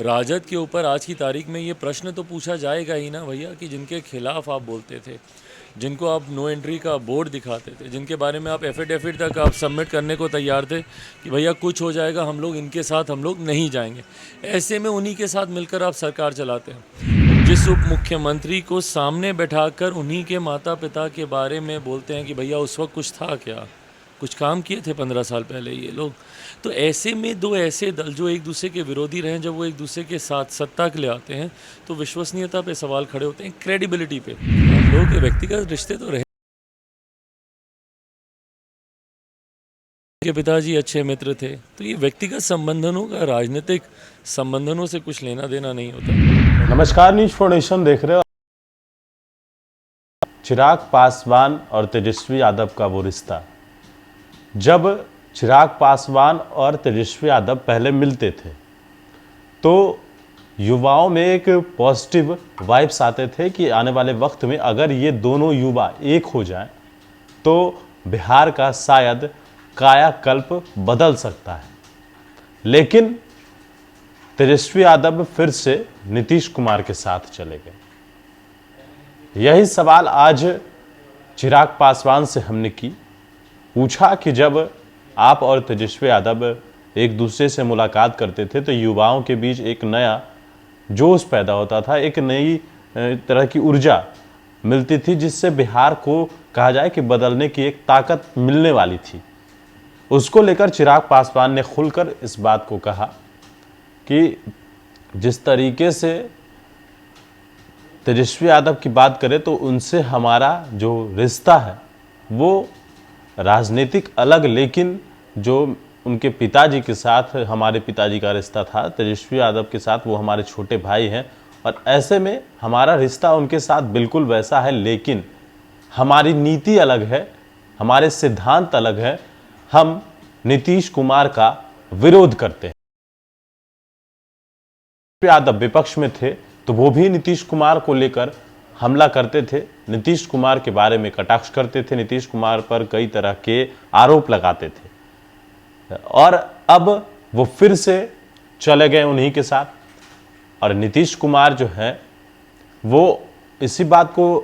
राजद के ऊपर आज की तारीख में ये प्रश्न तो पूछा जाएगा ही ना भैया कि जिनके खिलाफ आप बोलते थे, जिनको आप नो एंट्री का बोर्ड दिखाते थे, जिनके बारे में आप एफिडेविट तक आप सबमिट करने को तैयार थे कि भैया कुछ हो जाएगा, हम लोग इनके साथ हम लोग नहीं जाएंगे। ऐसे में उन्हीं के साथ मिलकर आप सरकार चलाते हैं। जिस उप मुख्यमंत्री को सामने बैठाकर उन्हीं के माता पिता के बारे में बोलते हैं कि भैया उस वक्त कुछ था क्या, कुछ काम किए थे 15 साल पहले ये लोग। तो ऐसे में दो ऐसे दल जो एक दूसरे के विरोधी रहे, जब वो एक दूसरे के साथ सत्ता के लिए आते हैं तो विश्वसनीयता पे सवाल खड़े होते हैं, क्रेडिबिलिटी पे। हम लोगों के व्यक्तिगत रिश्ते तो रहे, के पिताजी अच्छे मित्र थे, तो ये व्यक्तिगत संबंधनों का राजनीतिक संबंधनों से कुछ लेना देना नहीं होता। नमस्कार, न्यूज फाउंडेशन देख रहे हो। चिराग पासवान और तेजस्वी यादव का वो रिश्ता, जब चिराग पासवान और तेजस्वी यादव पहले मिलते थे तो युवाओं में एक पॉजिटिव वाइब्स आते थे कि आने वाले वक्त में अगर ये दोनों युवा एक हो जाएं तो बिहार का शायद कायाकल्प बदल सकता है। लेकिन तेजस्वी यादव फिर से नीतीश कुमार के साथ चले गए। यही सवाल आज चिराग पासवान से हमने पूछा कि जब आप और तेजस्वी यादव एक दूसरे से मुलाकात करते थे तो युवाओं के बीच एक नया जोश पैदा होता था, एक नई तरह की ऊर्जा मिलती थी जिससे बिहार को कहा जाए कि बदलने की एक ताकत मिलने वाली थी। उसको लेकर चिराग पासवान ने खुलकर इस बात को कहा कि जिस तरीके से तेजस्वी यादव की बात करें तो उनसे हमारा जो रिश्ता है वो राजनीतिक अलग, लेकिन जो उनके पिताजी के साथ हमारे पिताजी का रिश्ता था तेजस्वी यादव के साथ, वो हमारे छोटे भाई हैं और ऐसे में हमारा रिश्ता उनके साथ बिल्कुल वैसा है। लेकिन हमारी नीति अलग है, हमारे सिद्धांत अलग है। हम नीतीश कुमार का विरोध करते हैं। यादव विपक्ष में थे तो वो भी नीतीश कुमार को लेकर हमला करते थे, नीतीश कुमार के बारे में कटाक्ष करते थे, नीतीश कुमार पर कई तरह के आरोप लगाते थे और अब वो फिर से चले गए उन्हीं के साथ। और नीतीश कुमार जो है वो इसी बात को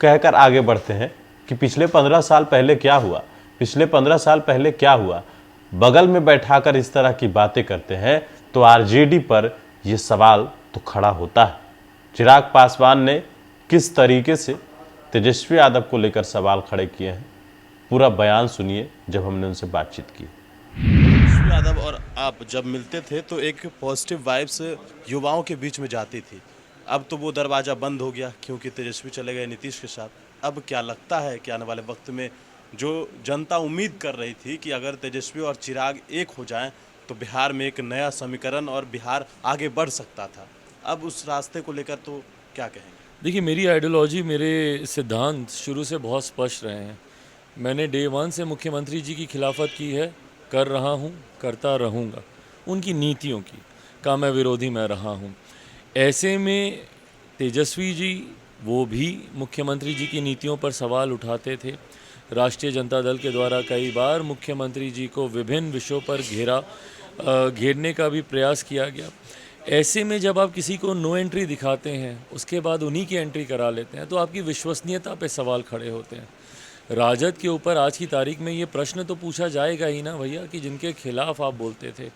कहकर आगे बढ़ते हैं कि पिछले 15 साल पहले क्या हुआ, पिछले 15 साल पहले क्या हुआ। बगल में बैठाकर इस तरह की बातें करते हैं तो आरजेडी पर यह सवाल तो खड़ा होता है। चिराग पासवान ने किस तरीके से तेजस्वी यादव को लेकर सवाल खड़े किए हैं, पूरा बयान सुनिए जब हमने उनसे बातचीत की। तेजस्वी यादव और आप जब मिलते थे तो एक पॉजिटिव वाइब्स युवाओं के बीच में जाती थी। अब तो वो दरवाज़ा बंद हो गया क्योंकि तेजस्वी चले गए नीतीश के साथ। अब क्या लगता है कि आने वाले वक्त में जो जनता उम्मीद कर रही थी कि अगर तेजस्वी और चिराग एक हो जाएं तो बिहार में एक नया समीकरण और बिहार आगे बढ़ सकता था, अब उस रास्ते को लेकर तो क्या कहेंगे? देखिए, मेरी आइडियोलॉजी, मेरे सिद्धांत शुरू से बहुत स्पष्ट रहे हैं। मैंने डे वन से मुख्यमंत्री जी की खिलाफत की है, कर रहा हूँ, करता रहूँगा। उनकी नीतियों की का मैं विरोधी मैं रहा हूँ। ऐसे में तेजस्वी जी वो भी मुख्यमंत्री जी की नीतियों पर सवाल उठाते थे। राष्ट्रीय जनता दल के द्वारा कई बार मुख्यमंत्री जी को विभिन्न विषयों पर घेरने का भी प्रयास किया गया। ऐसे में जब आप किसी को नो एंट्री दिखाते हैं, उसके बाद उन्हीं की एंट्री करा लेते हैं, तो आपकी विश्वसनीयता पे सवाल खड़े होते हैं। राजद के ऊपर आज की तारीख में ये प्रश्न तो पूछा जाएगा ही ना भैया कि जिनके खिलाफ आप बोलते थे,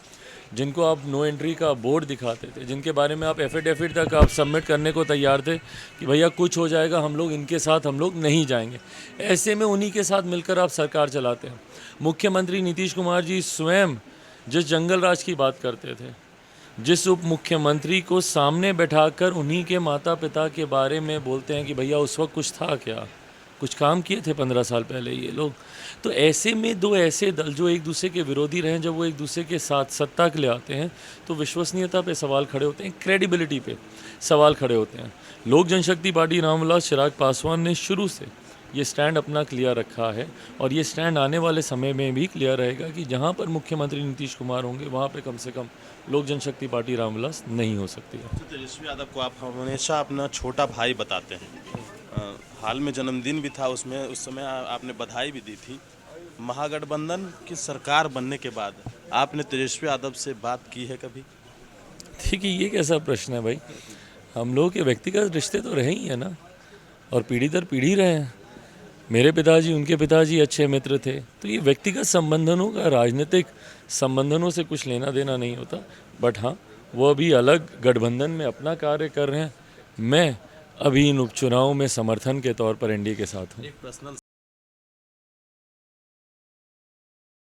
जिनको आप नो एंट्री का बोर्ड दिखाते थे, जिनके बारे में आप एफिडेविट तक आप सबमिट करने को तैयार थे कि भैया कुछ हो जाएगा, हम लोग इनके साथ हम लोग नहीं जाएंगे। ऐसे में उन्हीं के साथ मिलकर आप सरकार चलाते हैं। मुख्यमंत्री नीतीश कुमार जी स्वयं जिस जंगल राज की बात करते थे, जिस उप मुख्यमंत्री को सामने बैठाकर उन्हीं के माता पिता के बारे में बोलते हैं कि भैया उस वक्त कुछ था क्या, कुछ काम किए थे 15 साल पहले ये लोग। तो ऐसे में दो ऐसे दल जो एक दूसरे के विरोधी रहे, जब वो एक दूसरे के साथ सत्ता के लिए आते हैं तो विश्वसनीयता पे सवाल खड़े होते हैं, क्रेडिबिलिटी पे सवाल खड़े होते हैं। लोक जनशक्ति पार्टी रामविलास चिराग पासवान ने शुरू से ये स्टैंड अपना क्लियर रखा है और ये स्टैंड आने वाले समय में भी क्लियर रहेगा कि जहाँ पर मुख्यमंत्री नीतीश कुमार होंगे वहाँ पे कम से कम लोक जनशक्ति पार्टी रामविलास नहीं हो सकती है। तो तेजस्वी यादव को आप हमेशा अपना छोटा भाई बताते हैं। हाल में जन्मदिन भी था, उसमें उस समय आपने बधाई भी दी थी। महागठबंधन की सरकार बनने के बाद आपने तेजस्वी यादव से बात की है कभी? देखिए ये कैसा प्रश्न है भाई, हम लोग के व्यक्तिगत रिश्ते तो रहे ही हैं ना, और पीढ़ी दर पीढ़ी रहे हैं। मेरे पिताजी उनके पिताजी अच्छे मित्र थे, तो ये व्यक्तिगत संबंधनों का राजनीतिक संबंधनों से कुछ लेना देना नहीं होता। बट हाँ, वो अभी अलग गठबंधन में अपना कार्य कर रहे हैं। मैं अभी इन उपचुनावों में समर्थन के तौर पर एनडीए के साथ हूँ। एक पर्सनल